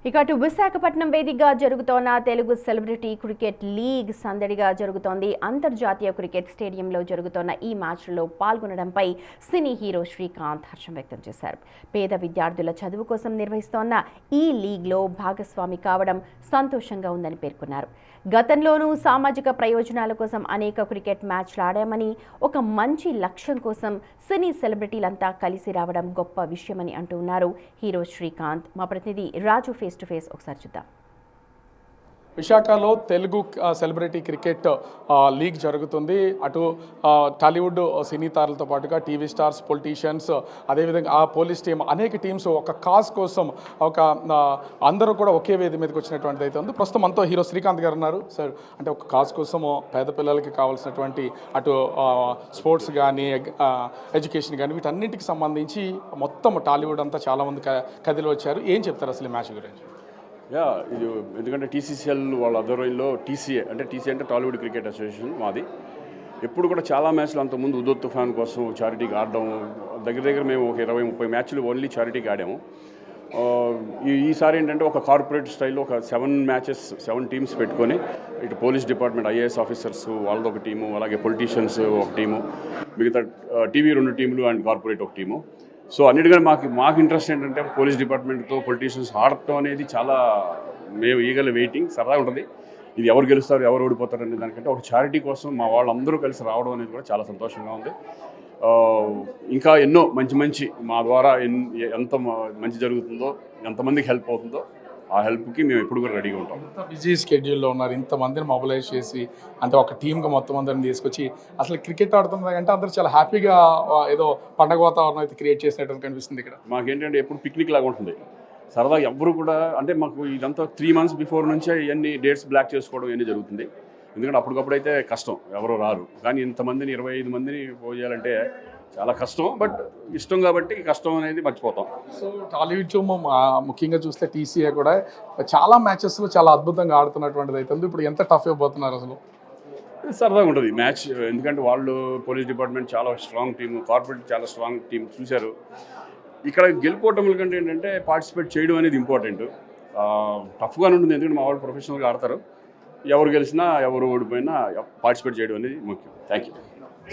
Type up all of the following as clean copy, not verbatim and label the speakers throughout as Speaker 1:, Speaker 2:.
Speaker 1: ఇక అటు విశాఖపట్నం వేదికగా జరుగుతోన్న తెలుగు సెలబ్రిటీ క్రికెట్ లీగ్ సందడిగా జరుగుతోంది. అంతర్జాతీయ క్రికెట్ స్టేడియంలో జరుగుతోన్న ఈ మ్యాచ్లో పాల్గొనడంపై సినీ హీరో శ్రీకాంత్ హర్షం వ్యక్తం చేశారు. పేద విద్యార్థుల చదువు కోసం నిర్వహిస్తోన్న ఈ లీగ్లో భాగస్వామి కావడం సంతోషంగా ఉందని పేర్కొన్నారు. గతంలోనూ సామాజిక ప్రయోజనాల కోసం అనేక క్రికెట్ మ్యాచ్లు ఆడామని, ఒక మంచి లక్ష్యం కోసం సినీ సెలబ్రిటీలంతా కలిసి రావడం గొప్ప విషయమని అంటున్నారు హీరో శ్రీకాంత్. మా ప్రతినిధి రాజు ఫేస్ టు ఫేస్ ఒకసారి చూద్దాం.
Speaker 2: విశాఖలో తెలుగు సెలబ్రిటీ క్రికెట్ లీగ్ జరుగుతుంది. అటు టాలీవుడ్ సినీ తారలతో పాటుగా టీవీ స్టార్స్, పొలిటీషియన్స్, అదేవిధంగా ఆ పోలీస్ టీం, అనేక టీమ్స్ ఒక కాజ్ కోసం అందరూ కూడా ఒకే వేది మీదకి వచ్చినటువంటిది అయితే ఉంది. ప్రస్తుతం మనతో హీరో శ్రీకాంత్ గారు ఉన్నారు. సార్, అంటే ఒక కాజ్ కోసము పేద పిల్లలకి కావాల్సినటువంటి అటు స్పోర్ట్స్ కానీ ఎడ్యుకేషన్ కానీ వీటన్నింటికి సంబంధించి మొత్తం టాలీవుడ్ అంతా చాలామంది కదిలి వచ్చారు. ఏం చెప్తారు అసలు ఈ మ్యాచ్ గురించి?
Speaker 3: ఇది ఎందుకంటే టీసీసీఎల్ వాళ్ళ ఆధ్వర్యంలో టీసీఏ అంటే టాలీవుడ్ క్రికెట్ అసోసియేషన్ మాది. ఎప్పుడు కూడా చాలా మ్యాచ్లు అంతకుముందు ఉదోత్ తుఫాన్ కోసం చారిటీకి ఆడడం, దగ్గర మేము ఒక 20-30 మ్యాచ్లు ఓన్లీ చారిటీకి ఆడాము. ఈసారి ఏంటంటే ఒక కార్పొరేట్ స్టైల్లో ఒక 7 టీమ్స్ పెట్టుకొని, ఇటు పోలీస్ డిపార్ట్మెంట్ ఐఏఎస్ ఆఫీసర్స్ వాళ్ళది ఒక టీము, అలాగే పొలిటీషియన్స్ ఒక టీము, మిగతా టీవీ 2 టీములు అండ్ కార్పొరేట్ ఒక టీము. సో అన్నిటికన్నా మాకు ఇంట్రెస్ట్ ఏంటంటే పోలీస్ డిపార్ట్మెంట్తో పొలిటీషియన్స్ ఆడటం అనేది చాలా మేము ఈగల్ వెయిటింగ్, సరదాగా ఉంటుంది. ఇది ఎవరు గెలుస్తారు ఎవరు ఓడిపోతారు అనే దానికంటే ఒక చారిటీ కోసం మా వాళ్ళందరూ కలిసి రావడం అనేది కూడా చాలా సంతోషంగా ఉంది. ఇంకా ఎన్నో మంచి మా ద్వారా ఎంత మంచి జరుగుతుందో, ఎంతమందికి హెల్ప్ అవుతుందో ఆ హెల్ప్కి మేము ఎప్పుడు కూడా రెడీగా ఉంటాం.
Speaker 2: ఇంత బిజీ స్కెడ్యూల్లో ఉన్నారు, ఇంతమందిని మొబిలైజ్ చేసి, అంటే ఒక టీమ్గా మొత్తం అందరిని తీసుకొచ్చి అసలు క్రికెట్ ఆడుతున్నారంటే అందరూ చాలా హ్యాపీగా ఏదో పండగ వాతావరణం అయితే క్రియేట్ చేసినట్టు కనిపిస్తుంది. ఇక్కడ
Speaker 3: మాకేంటంటే ఎప్పుడు పిక్నిక్ లాగా ఉంటుంది, సరదాగా ఎవ్వరు కూడా. అంటే మాకు ఇదంతా 3 months బిఫోర్ నుంచే ఇవన్నీ డేట్స్ బ్లాక్ చేసుకోవడం ఇవన్నీ జరుగుతుంది. ఎందుకంటే అప్పటికప్పుడు అయితే కష్టం, ఎవరు రారు. కానీ ఇంతమందిని 25 మందిని పోయాలంటే చాలా కష్టం. బట్ ఇష్టం కాబట్టి కష్టం అనేది మర్చిపోతాం.
Speaker 2: సో టాలీవుడ్ ముఖ్యంగా చూస్తే టీసీఏ కూడా చాలా మ్యాచెస్లో చాలా అద్భుతంగా ఆడుతున్నటువంటిది అయితే ఇప్పుడు ఎంత టఫ్ అయిపోతున్నారు అసలు?
Speaker 3: సరదాగా ఉంటుంది మ్యాచ్. ఎందుకంటే వాళ్ళు పోలీస్ డిపార్ట్మెంట్ చాలా స్ట్రాంగ్ టీము, కార్పొరేట్ చాలా స్ట్రాంగ్ టీం చూశారు. ఇక్కడ గెలిపోవటం కంటే ఏంటంటే పార్టిసిపేట్ చేయడం అనేది ఇంపార్టెంట్. టఫ్గానే ఉంటుంది, ఎందుకంటే మా వాళ్ళు ప్రొఫెషనల్గా ఆడతారు. ఎవరు గెలిచినా ఎవరు ఓడిపోయినా పార్టిసిపేట్ చేయడం అనేది ముఖ్యం. Thank you.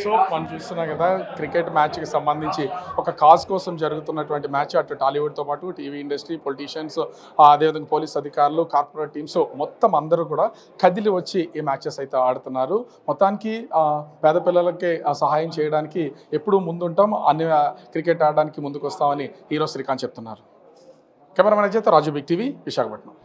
Speaker 2: సో మనం చూస్తున్నాం కదా, క్రికెట్ మ్యాచ్కి సంబంధించి ఒక కాజ్ కోసం జరుగుతున్నటువంటి మ్యాచ్. అటు టాలీవుడ్తో పాటు టీవీ ఇండస్ట్రీ, పొలిటీషియన్స్, అదేవిధంగా పోలీస్ అధికారులు, కార్పొరేట్ టీమ్స్ మొత్తం అందరూ కూడా కదిలి వచ్చి ఈ మ్యాచెస్ అయితే ఆడుతున్నారు. మొత్తానికి పేద పిల్లలకి సహాయం చేయడానికి ఎప్పుడూ ముందుంటాం, అన్ని క్రికెట్ ఆడడానికి ముందుకు వస్తామని హీరో శ్రీకాంత్ చెప్తున్నారు. కెమెరామెన్ అజయ్, రాజు, బిగ్ టీవీ, విశాఖపట్నం.